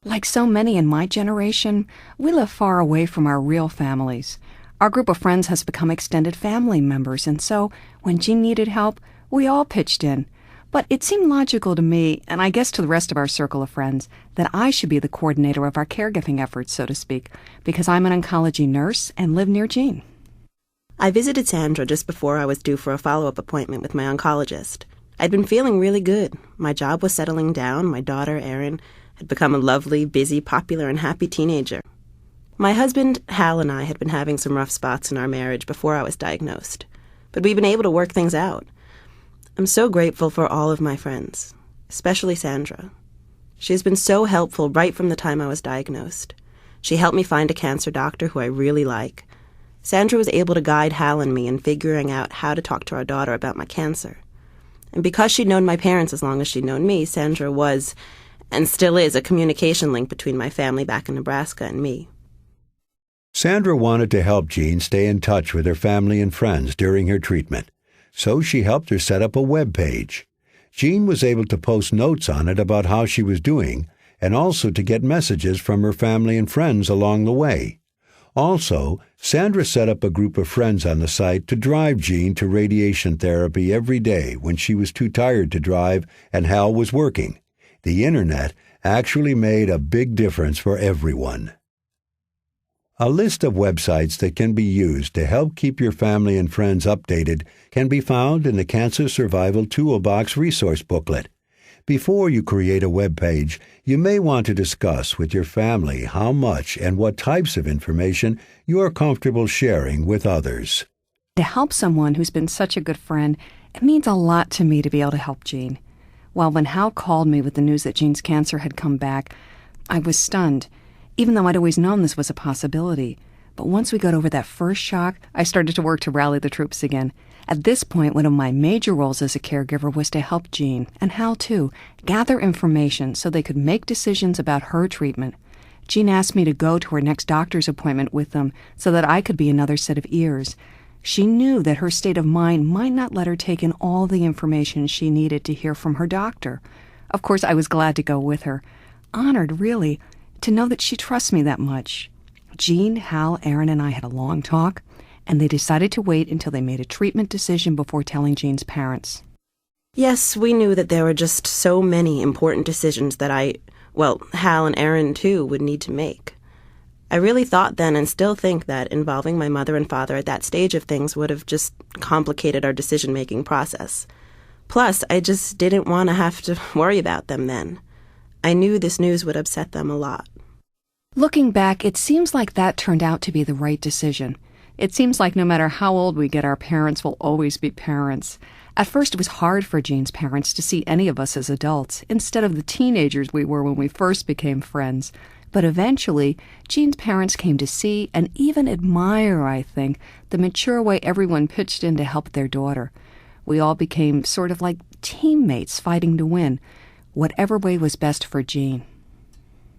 Like so many in my generation, we live far away from our real families. Our group of friends has become extended family members, and so when Jean needed help, we all pitched in. But it seemed logical to me, and I guess to the rest of our circle of friends, that I should be the coordinator of our caregiving efforts, so to speak, because I'm an oncology nurse and live near Jean. I visited Sandra just before I was due for a follow-up appointment with my oncologist. I'd been feeling really good. My job was settling down. My daughter, Erin, had become a lovely, busy, popular, and happy teenager. My husband, Hal, and I had been having some rough spots in our marriage before I was diagnosed, but we've been able to work things out. I'm so grateful for all of my friends, especially Sandra. She's been so helpful right from the time I was diagnosed. She helped me find a cancer doctor who I really like. Sandra was able to guide Hal and me in figuring out how to talk to our daughter about my cancer. And because she'd known my parents as long as she'd known me, Sandra was, and still is, a communication link between my family back in Nebraska and me. Sandra wanted to help Jean stay in touch with her family and friends during her treatment, so she helped her set up a web page. Jean was able to post notes on it about how she was doing, and also to get messages from her family and friends along the way. Also, Sandra set up a group of friends on the site to drive Jean to radiation therapy every day when she was too tired to drive and Hal was working. The internet actually made a big difference for everyone. A list of websites that can be used to help keep your family and friends updated can be found in the Cancer Survival Toolbox resource booklet. Before you create a web page, you may want to discuss with your family how much and what types of information you are comfortable sharing with others. To help someone who's been such a good friend, it means a lot to me to be able to help Jean. Well, when Hal called me with the news that Jean's cancer had come back, I was stunned, even though I'd always known this was a possibility. But once we got over that first shock, I started to work to rally the troops again. At this point, one of my major roles as a caregiver was to help Jean, and Hal too, gather information so they could make decisions about her treatment. Jean asked me to go to her next doctor's appointment with them so that I could be another set of ears. She knew that her state of mind might not let her take in all the information she needed to hear from her doctor. Of course, I was glad to go with her. Honored, really, to know that she trusts me that much. Jean, Hal, Erin, and I had a long talk, and they decided to wait until they made a treatment decision before telling Jean's parents. Yes, we knew that there were just so many important decisions that Hal and Erin too would need to make. I really thought then and still think that involving my mother and father at that stage of things would have just complicated our decision-making process. Plus, I just didn't want to have to worry about them then. I knew this news would upset them a lot. Looking back, it seems like that turned out to be the right decision. It seems like no matter how old we get, our parents will always be parents. At first, it was hard for Jean's parents to see any of us as adults, instead of the teenagers we were when we first became friends. But eventually, Jean's parents came to see and even admire, I think, the mature way everyone pitched in to help their daughter. We all became sort of like teammates fighting to win, whatever way was best for Jean.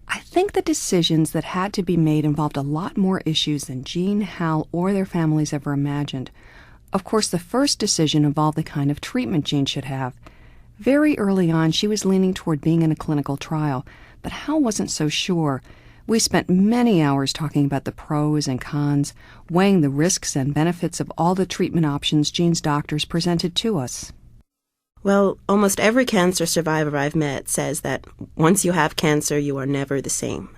I think the decisions that had to be made involved a lot more issues than Jean, Hal, or their families ever imagined. Of course, the first decision involved the kind of treatment Jean should have. Very early on, she was leaning toward being in a clinical trial, but Hal wasn't so sure. We spent many hours talking about the pros and cons, weighing the risks and benefits of all the treatment options Jean's doctors presented to us. Well, almost every cancer survivor I've met says that once you have cancer, you are never the same.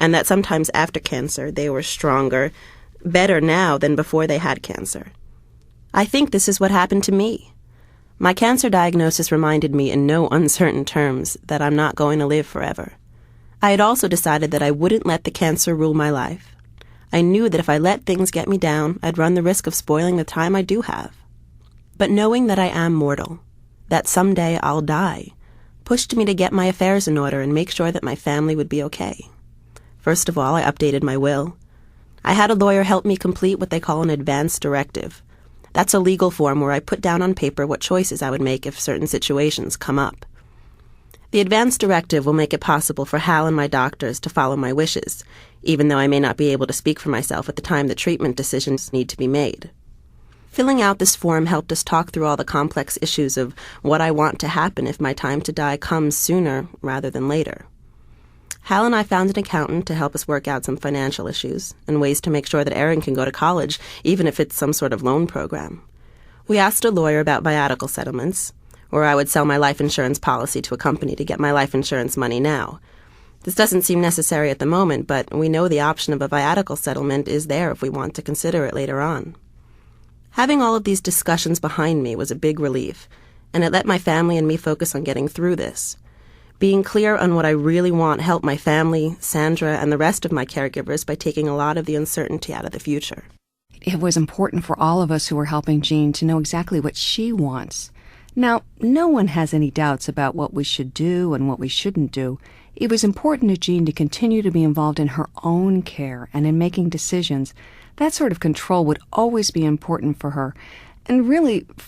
And that sometimes after cancer, they were stronger, better now than before they had cancer. I think this is what happened to me. My cancer diagnosis reminded me in no uncertain terms that I'm not going to live forever. I had also decided that I wouldn't let the cancer rule my life. I knew that if I let things get me down, I'd run the risk of spoiling the time I do have. But knowing that I am mortal, that someday I'll die, pushed me to get my affairs in order and make sure that my family would be okay. First of all, I updated my will. I had a lawyer help me complete what they call an advance directive. That's a legal form where I put down on paper what choices I would make if certain situations come up. The advance directive will make it possible for Hal and my doctors to follow my wishes, even though I may not be able to speak for myself at the time the treatment decisions need to be made. Filling out this form helped us talk through all the complex issues of what I want to happen if my time to die comes sooner rather than later. Hal and I found an accountant to help us work out some financial issues and ways to make sure that Erin can go to college, even if it's some sort of loan program. We asked a lawyer about viatical settlements, or I would sell my life insurance policy to a company to get my life insurance money now. This doesn't seem necessary at the moment, but we know the option of a viatical settlement is there if we want to consider it later on. Having all of these discussions behind me was a big relief, and it let my family and me focus on getting through this. Being clear on what I really want helped my family, Sandra, and the rest of my caregivers by taking a lot of the uncertainty out of the future. It was important for all of us who were helping Jean to know exactly what she wants. Now, no one has any doubts about what we should do and what we shouldn't do. It was important to Jean to continue to be involved in her own care and in making decisions. That sort of control would always be important for her, and really for